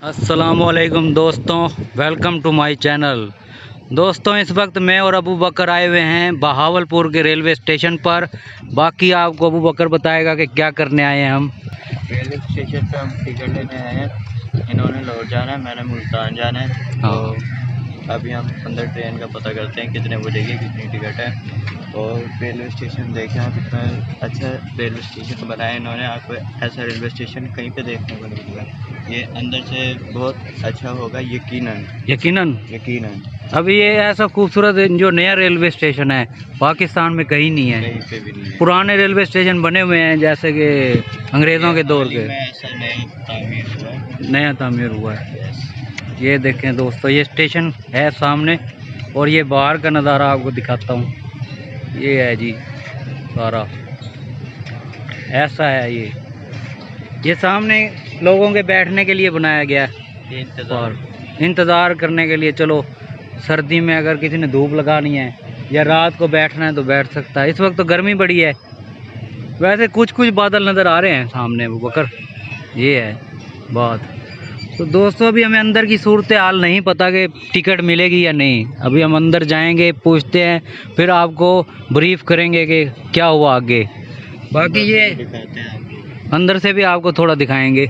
अस्सलामुअलैकुम दोस्तों, welcome to my channel. दोस्तों, इस वक्त मैं और अबू बकर आए हुए हैं बहावलपुर के रेलवे स्टेशन पर। बाकी आपको अबू बकर बताएगा कि क्या करने आए हैं हम। रेलवे स्टेशन पे हम टिकट लेने आए हैं। इन्होंने लाहौर जाना है, मैंने मुल्तान जाना है। तो अभी हम अंदर ट्रेन का पता करते हैं कितने बजे की कितनी टिकट है। और रेलवे स्टेशन देखें आप, इतना अच्छा रेलवे स्टेशन बनाया इन्होंने। आपको ऐसा रेलवे स्टेशन कहीं पे देखने को नहीं मिलेगा। ये अंदर से बहुत अच्छा होगा, यकीनन यकीनन। यकीनन। अभी ये ऐसा खूबसूरत जो नया रेलवे स्टेशन है पाकिस्तान में कहीं नहीं है। कहीं पे भी नहीं है। पुराने रेलवे स्टेशन बने हुए हैं जैसे कि अंग्रेज़ों के दौर के। ऐसा नया तामीर हुआ है। ये देखें दोस्तों, ये स्टेशन है सामने और ये बाहर का नज़ारा आपको दिखाता हूँ। ये है जी सारा ऐसा है। ये सामने लोगों के बैठने के लिए बनाया गया है और इंतज़ार करने के लिए। चलो, सर्दी में अगर किसी ने धूप लगानी है या रात को बैठना है तो बैठ सकता है। इस वक्त तो गर्मी बड़ी है। वैसे कुछ कुछ बादल नज़र आ रहे हैं सामने अबू बकर, ये है बात। तो दोस्तों, अभी हमें अंदर की सूरत हाल नहीं पता कि टिकट मिलेगी या नहीं। अभी हम अंदर जाएंगे, पूछते हैं, फिर आपको ब्रीफ करेंगे कि क्या हुआ आगे। बाकी ये अंदर से भी आपको थोड़ा दिखाएंगे।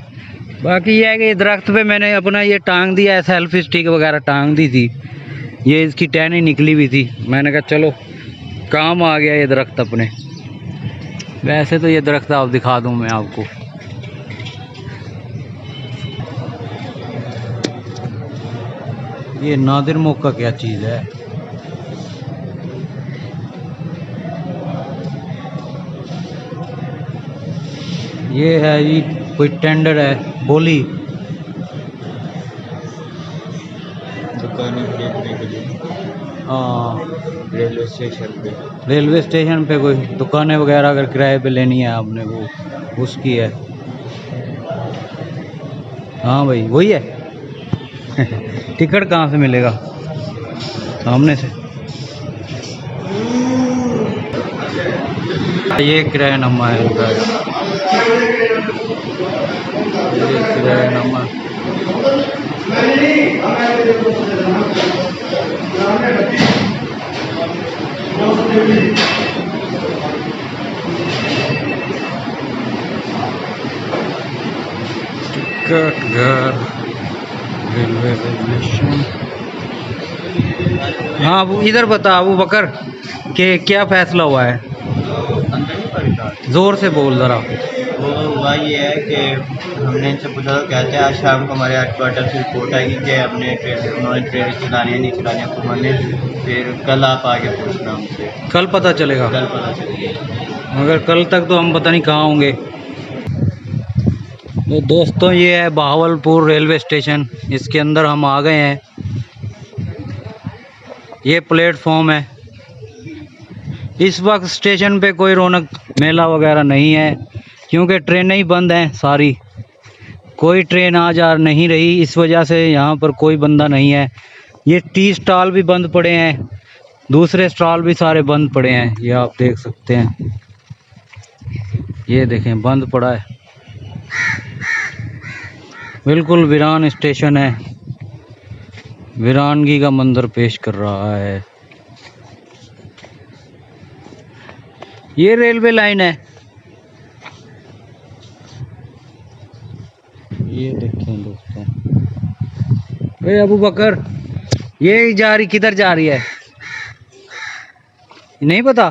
बाकी ये है कि दरख्त पे मैंने अपना ये टांग दिया है, सेल्फी स्टिक वगैरह टांग दी थी। ये इसकी टहनी निकली हुई थी, मैंने कहा चलो काम आ गया ये दरख्त अपने। वैसे तो ये दरख्त आप दिखा दूँ मैं आपको। ये नादिर मौका क्या चीज़ है। ये है जी कोई टेंडर है, बोली दुकानें देखने के लिए। हाँ, रेलवे स्टेशन पे कोई दुकानें वगैरह अगर किराए पे लेनी है आपने, वो उसकी है। हाँ भाई, वही है। टिकट कहाँ से मिलेगा? सामने से। ये किरायानामा है इनका। ये किरायानामा। टिकट घर रेलवे स्टेशन। हाँ, वो इधर बता अबू बकर कि क्या फैसला हुआ है। ज़ोर से बोल ज़रा। वो हुआ ये है कि हमने इनसे पूछा तो कहते हैं आज शाम को हमारे हेडक्वार्टर से रिपोर्ट आएगी कि अपने उन्होंने ट्रेन चलानी है नहीं चलानी है हमने। फिर कल आप आगे पूछना हमसे। कल पता चलेगा। कल पता चलेगा। मगर कल तक तो हम पता नहीं कहाँ होंगे। तो दोस्तों, ये है बहावलपुर रेलवे स्टेशन। इसके अंदर हम आ गए हैं। ये प्लेटफॉर्म है। इस वक्त स्टेशन पे कोई रौनक मेला वगैरह नहीं है क्योंकि ट्रेनें ही बंद हैं सारी। कोई ट्रेन आ जा नहीं रही, इस वजह से यहाँ पर कोई बंदा नहीं है। ये टी स्टॉल भी बंद पड़े हैं, दूसरे स्टॉल भी सारे बंद पड़े हैं। ये आप देख सकते हैं, ये देखें बंद पड़ा है। बिल्कुल वीरान स्टेशन है, वीरानगी का मंजर पेश कर रहा है। ये रेलवे लाइन है। ये देखें दोस्तों, अरे अबू बकर, ये जा रही किधर जा रही है नहीं पता?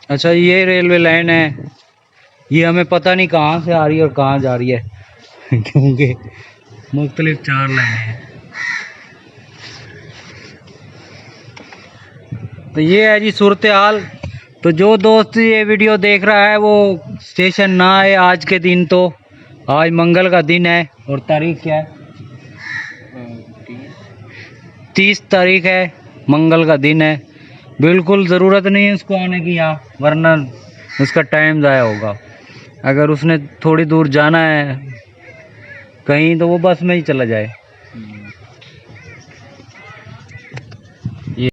अच्छा, ये रेलवे लाइन है। ये हमें पता नहीं कहाँ से आ रही है और कहाँ जा रही है क्योंकि मुख्तलिफ 4 लाइनें हैं। तो ये है जी सूरत हाल। तो जो दोस्त ये वीडियो देख रहा है वो स्टेशन ना आए आज के दिन। तो आज मंगल का दिन है और तारीख क्या है? 30 तारीख है, मंगल का दिन है। बिल्कुल ज़रूरत नहीं है उसको आने की यहाँ, वरना उसका टाइम ज़ाया होगा। अगर उसने थोड़ी दूर जाना है कहीं तो वो बस में ही चला जाए।